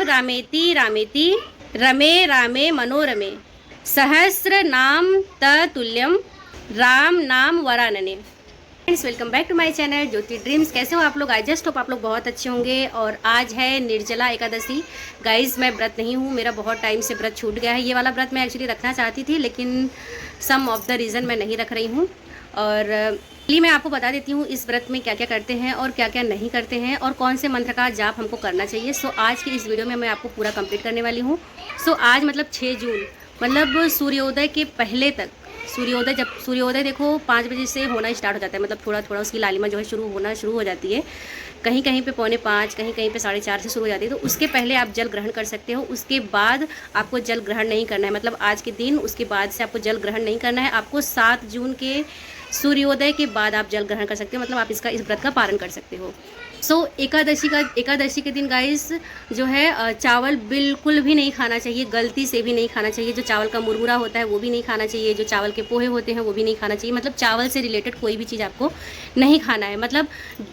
रामेति रामेति रमे रामे मनोरमे सहस्र नाम ततुल्यम राम नाम वरानने। Friends, welcome back to my channel Jyoti dreams. कैसे हो आप लोग? आई जस्ट होप आप लोग बहुत अच्छे होंगे। और आज है निर्जला एकादशी। गाइज, मैं व्रत नहीं हूँ, मेरा बहुत टाइम से व्रत छूट गया है। ये वाला व्रत मैं एक्चुअली रखना चाहती थी, लेकिन सम ऑफ द रीज़न मैं नहीं रख रही हूँ। और चलिए मैं आपको बता देती हूँ इस व्रत में क्या क्या करते हैं और क्या क्या नहीं करते हैं और कौन से मंत्र का जाप हमको करना चाहिए। सो आज की इस वीडियो में मैं आपको पूरा कंप्लीट करने वाली हूँ। सो आज मतलब 6 जून, मतलब सूर्योदय के पहले तक, सूर्योदय देखो 5 बजे से होना स्टार्ट हो जाता है, मतलब थोड़ा थोड़ा उसकी लालिमा जो है शुरू हो जाती है। कहीं कहीं पे 4:45, कहीं कहीं पे 4:30 से शुरू हो जाती है। तो उसके पहले आप जल ग्रहण कर सकते हो। उसके बाद आपको जल ग्रहण नहीं करना है, मतलब आज के दिन उसके बाद से आपको जल ग्रहण नहीं करना है। आपको 7 जून के सूर्योदय के बाद आप जल ग्रहण कर सकते हो, मतलब आप इस व्रत का पारण कर सकते हो। सो एकादशी के दिन गाइस जो है चावल बिल्कुल भी नहीं खाना चाहिए, गलती से भी नहीं खाना चाहिए। जो चावल का मुरमुरा होता है वो भी नहीं खाना चाहिए, जो चावल के पोहे होते हैं वो भी नहीं खाना चाहिए। मतलब चावल से रिलेटेड कोई भी चीज़ आपको नहीं खाना है। मतलब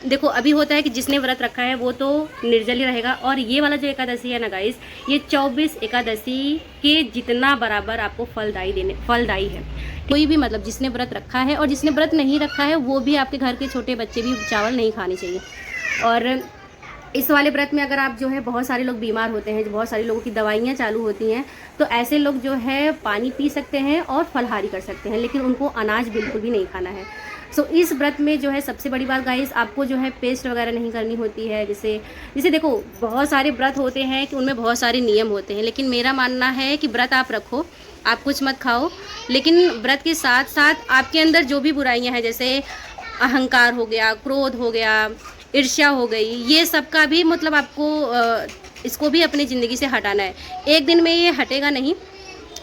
देखो, अभी होता है कि जिसने व्रत रखा है वो तो निर्जल ही रहेगा। और ये वाला जो एकादशी है ना गाइस, ये 24 एकादशी के जितना बराबर आपको फलदायी है। कोई भी मतलब जिसने व्रत रखा है और जिसने व्रत नहीं रखा है वो भी, आपके घर के छोटे बच्चे भी चावल नहीं खाने चाहिए। और इस वाले व्रत में अगर आप जो है, बहुत सारे लोग बीमार होते हैं, बहुत सारे लोगों की दवाइयाँ चालू होती हैं, तो ऐसे लोग जो है पानी पी सकते हैं और फलाहारी कर सकते हैं, लेकिन उनको अनाज बिल्कुल भी नहीं खाना है। सो इस व्रत में जो है सबसे बड़ी बात गाइस, आपको जो है पेस्ट वगैरह नहीं करनी होती है। जैसे देखो, बहुत सारे व्रत होते हैं कि उनमें बहुत सारे नियम होते हैं, लेकिन मेरा मानना है कि व्रत आप रखो, आप कुछ मत खाओ, लेकिन व्रत के साथ साथ आपके अंदर जो भी बुराइयां हैं, जैसे अहंकार हो गया, क्रोध हो गया, ईर्ष्या हो गई, ये सब का भी मतलब आपको इसको भी अपनी ज़िंदगी से हटाना है। एक दिन में ये हटेगा नहीं,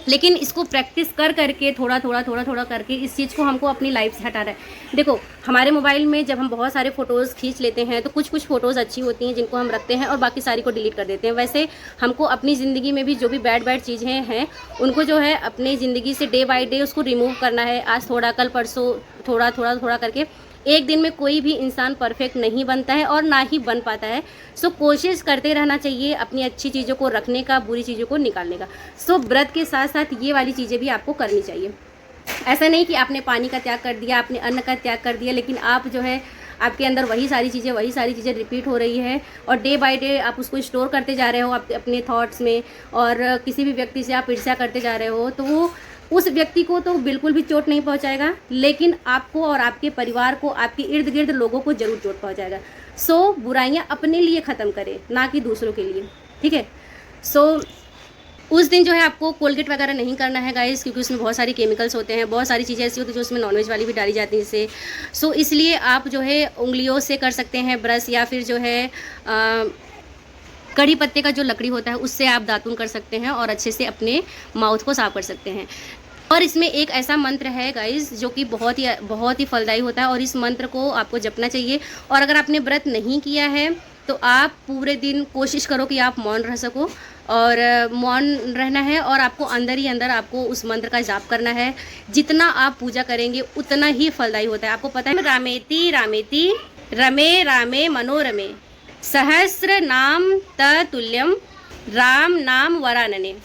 लेकिन इसको प्रैक्टिस कर करके थोड़ा थोड़ा करके इस चीज़ को हमको अपनी लाइफ से हटाना है। देखो, हमारे मोबाइल में जब हम बहुत सारे फ़ोटोज़ खींच लेते हैं तो कुछ फ़ोटोज़ अच्छी होती हैं जिनको हम रखते हैं और बाकी सारी को डिलीट कर देते हैं। वैसे हमको अपनी ज़िंदगी में भी जो भी बैड चीज़ें हैं उनको जो है अपनी ज़िंदगी से डे बाय डे उसको रिमूव करना है। आज थोड़ा, कल परसों थोड़ा करके। एक दिन में कोई भी इंसान परफेक्ट नहीं बनता है और ना ही बन पाता है। सो कोशिश करते रहना चाहिए अपनी अच्छी चीज़ों को रखने का, बुरी चीज़ों को निकालने का। सो व्रत के साथ साथ ये वाली चीज़ें भी आपको करनी चाहिए। ऐसा नहीं कि आपने पानी का त्याग कर दिया, आपने अन्न का त्याग कर दिया, लेकिन आप जो है आपके अंदर वही सारी चीज़ें रिपीट हो रही है और डे बाय डे आप उसको स्टोर करते जा रहे हो अपने थॉट्स में। और किसी भी व्यक्ति से आप ईर्ष्या करते जा रहे हो तो वो उस व्यक्ति को तो बिल्कुल भी चोट नहीं पहुंचाएगा, लेकिन आपको और आपके परिवार को, आपके इर्द गिर्द लोगों को जरूर चोट पहुंचाएगा। सो बुराइयां अपने लिए ख़त्म करें, ना कि दूसरों के लिए, ठीक है। सो उस दिन जो है आपको कोलगेट वगैरह नहीं करना है गाइस, क्योंकि उसमें बहुत सारी केमिकल्स होते हैं, बहुत सारी चीज़ें ऐसी होती हैं जो उसमें नॉनवेज वाली भी डाली जाती हैं जैसे। सो इसलिए आप जो है उंगलियों से कर सकते हैं ब्रश, या फिर जो है कड़ी पत्ते का जो लकड़ी होता है उससे आप दातुन कर सकते हैं और अच्छे से अपने माउथ को साफ कर सकते हैं। और इसमें एक ऐसा मंत्र है गाइस जो कि बहुत ही फलदायी होता है और इस मंत्र को आपको जपना चाहिए। और अगर आपने व्रत नहीं किया है तो आप पूरे दिन कोशिश करो कि आप मौन रह सको, और मौन रहना है और आपको अंदर ही अंदर आपको उस मंत्र का जाप करना है। जितना आप पूजा करेंगे उतना ही फलदायी होता है। आपको पता है, रामेति रामेति रमे रामे मनोरमे सहस्र नाम ततुल्यम राम नाम वरानने।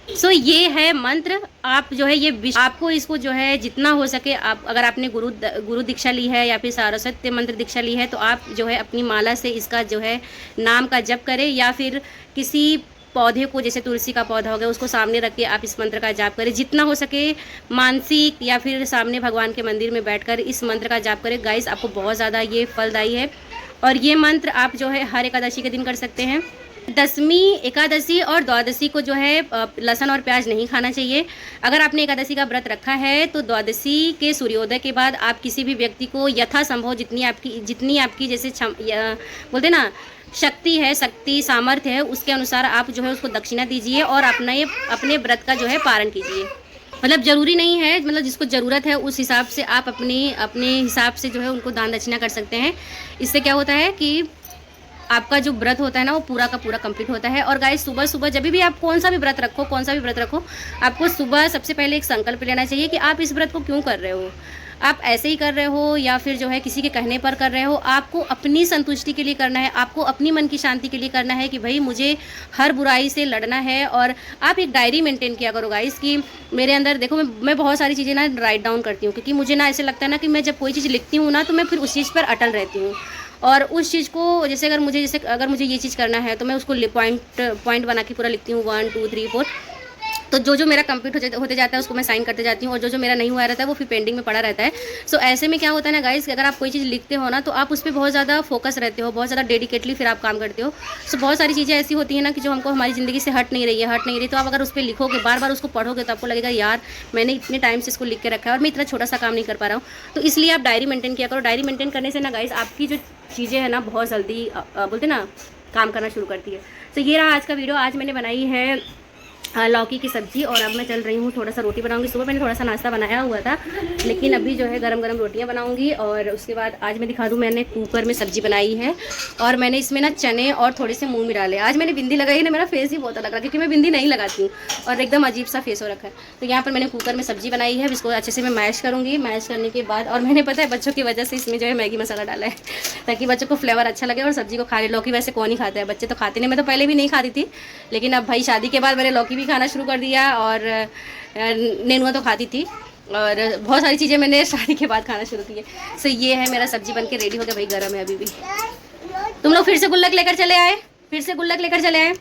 सो ये है मंत्र। आप जो है ये आपको इसको जो है जितना हो सके, आप अगर आपने गुरु दीक्षा ली है या फिर सारस्वत मंत्र दीक्षा ली है तो आप जो है अपनी माला से इसका जो है नाम का जप करें, या फिर किसी पौधे को, जैसे तुलसी का पौधा हो गया, उसको सामने रख के आप इस मंत्र का जाप करें। जितना हो सके मानसिक या फिर सामने भगवान के मंदिर में बैठकर इस मंत्र का जाप करें। गाइस, आपको बहुत ज़्यादा ये फलदायी है। और ये मंत्र आप जो है हर एकादशी के दिन कर सकते हैं। 10वीं एकादशी और द्वादशी को जो है लहसुन और प्याज नहीं खाना चाहिए। अगर आपने एकादशी का व्रत रखा है तो द्वादशी के सूर्योदय के बाद आप किसी भी व्यक्ति को यथासंभव जितनी आपकी जैसे बोलते ना शक्ति सामर्थ्य है, उसके अनुसार आप जो है उसको दक्षिणा दीजिए और अपने व्रत का जो है पारण कीजिए। मतलब ज़रूरी नहीं है, मतलब जिसको ज़रूरत है उस हिसाब से आप अपने हिसाब से जो है उनको दान दक्षिणा कर सकते हैं। इससे क्या होता है कि आपका जो व्रत होता है ना वो पूरा का पूरा कंप्लीट होता है। और गाइस, सुबह जब भी आप कौन सा भी व्रत रखो, आपको सुबह सबसे पहले एक संकल्प लेना चाहिए कि आप इस व्रत को क्यों कर रहे हो। आप ऐसे ही कर रहे हो या फिर जो है किसी के कहने पर कर रहे हो, आपको अपनी संतुष्टि के लिए करना है, आपको अपनी मन की शांति के लिए करना है कि भाई मुझे हर बुराई से लड़ना है। और आप एक डायरी मेंटेन किया करो गाइस कि मेरे अंदर देखो, मैं बहुत सारी चीज़ें ना राइट डाउन करती हूँ, क्योंकि मुझे ना ऐसे लगता है ना कि मैं जब कोई चीज़ लिखती हूँ ना तो मैं फिर उस चीज़ पर अटल रहती हूँ। और उस चीज़ को जैसे अगर मुझे ये चीज़ करना है तो मैं उसको पॉइंट बना के पूरा लिखती हूँ 1 2 3 4। तो जो मेरा कंप्लीट होते जाता है उसको मैं साइन करते जाती हूँ, और जो मेरा नहीं हुआ रहता है वो फिर पेंडिंग में पड़ा रहता है। सो ऐसे में क्या होता है ना गाइस कि अगर आप कोई चीज़ लिखते हो ना तो आप उस पर बहुत ज़्यादा फोकस रहते हो, बहुत ज़्यादा डेडिकेटली फिर आप काम करते हो। सो बहुत सारी चीज़ें ऐसी होती हैं ना कि जो हमको हमारी ज़िंदगी से हट नहीं रही। तो आप अगर उस पर लिखोगे, बार बार उसको पढ़ोगे, तो आपको लगेगा यार मैंने इतने टाइम से इसको लिख के रखा है और मैं इतना छोटा सा काम नहीं कर पा रहा हूँ। तो इसलिए आप डायरी मेंटेन किया करो। डायरी मेंटेन करने से ना गाइस आपकी जो चीज़ें हैं ना बहुत जल्दी बोलते ना काम करना शुरू करती है। तो ये रहा आज का वीडियो। आज मैंने बनाई है लौकी की सब्ज़ी, और अब मैं चल रही हूँ थोड़ा सा रोटी बनाऊंगी। सुबह मैंने थोड़ा सा नाश्ता बनाया हुआ था, लेकिन अभी जो है गरम गरम रोटियाँ बनाऊंगी। और उसके बाद आज मैं दिखा दूँ, मैंने कुकर में सब्ज़ी बनाई है और मैंने इसमें ना चने और थोड़े से मूंग भी डाले। आज मैंने बिंदी लगाई है ना, मेरा फेस ही बहुत अलग रहा क्योंकि मैं बिंदी नहीं लगाती हूँ और एकदम अजीब सा फेस हो रखा है। तो यहाँ पर मैंने कुकर में सब्ज़ी बनाई है, इसको अच्छे से मैं मैश करूँगी। मैश करने के बाद, और मैंने पता है बच्चों की वजह से इसमें जो है मैगी मसाला डाला है ताकि बच्चों को फ्लेवर अच्छा लगे और सब्ज़ी को खा ले। लौकी वैसे कौन ही खाता है, बच्चे तो खाते नहीं। मैं तो पहले भी नहीं खाती थी, लेकिन अब भाई शादी के बाद मैंने लौकी भी खाना शुरू कर दिया, और नेनुआ तो खाती थी, और बहुत सारी चीज़ें मैंने शादी के बाद खाना शुरू की है। सो ये है मेरा सब्जी बन के रेडी हो गया भाई, गर्म है अभी भी। तुम लोग फिर से गुल्लक लेकर चले आए।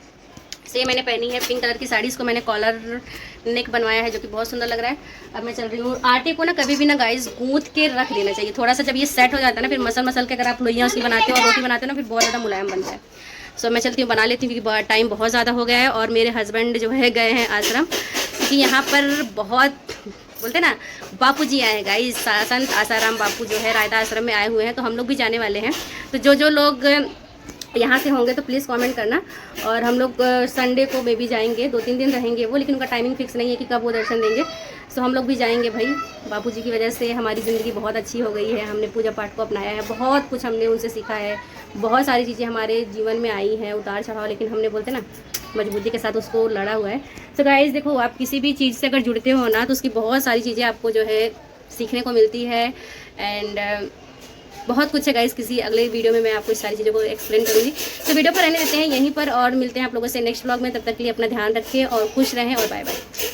सो ये मैंने पहनी है पिंक कलर की साड़ी, इसको मैंने कॉलर नेक बनवाया है जो कि बहुत सुंदर लग रहा है। अब मैं चल रही हूँ। आटे को ना कभी भी ना गाइस गूंथ के रख देना चाहिए, थोड़ा सा जब ये सेट हो जाता है ना, फिर मसल के अगर आप लोइयाँ उसकी बनाते हो और रोटी बनाते हो ना, फिर बहुत ज़्यादा मुलायम बनता है। सो मैं चलती हूँ, बना लेती हूँ क्योंकि टाइम बहुत ज़्यादा हो गया है। और मेरे हस्बैंड जो है गए हैं आश्रम, क्योंकि यहाँ पर बहुत बोलते ना बापू जी आए हैं गाइस, संत आसाराम बापू जो है रायता आश्रम में आए हुए हैं। तो हम लोग भी जाने वाले हैं। तो जो लोग यहाँ से होंगे तो प्लीज़ कमेंट करना। और हम लोग संडे को मे भी जाएंगे, 2-3 दिन रहेंगे वो, लेकिन उनका टाइमिंग फिक्स नहीं है कि कब वो दर्शन देंगे। सो हम लोग भी जाएंगे भाई। बापूजी की वजह से हमारी ज़िंदगी बहुत अच्छी हो गई है, हमने पूजा पाठ को अपनाया है, बहुत कुछ हमने उनसे सीखा है, बहुत सारी चीज़ें हमारे जीवन में आई हैं उतार चढ़ाव, लेकिन हमने बोलते ना मजबूती के साथ उसको लड़ा हुआ है। तो गाइस देखो, आप किसी भी चीज़ से अगर जुड़ते हो ना तो उसकी बहुत सारी चीज़ें आपको जो है सीखने को मिलती है। एंड बहुत कुछ है गाइस, किसी अगले वीडियो में मैं आपको इस सारी चीज़ों को एक्सप्लेन करूँगी। तो वीडियो पर रहने देते हैं यहीं पर, और मिलते हैं आप लोगों से नेक्स्ट व्लॉग में। तब तक के लिए अपना ध्यान रखें और खुश रहें, और बाय बाय।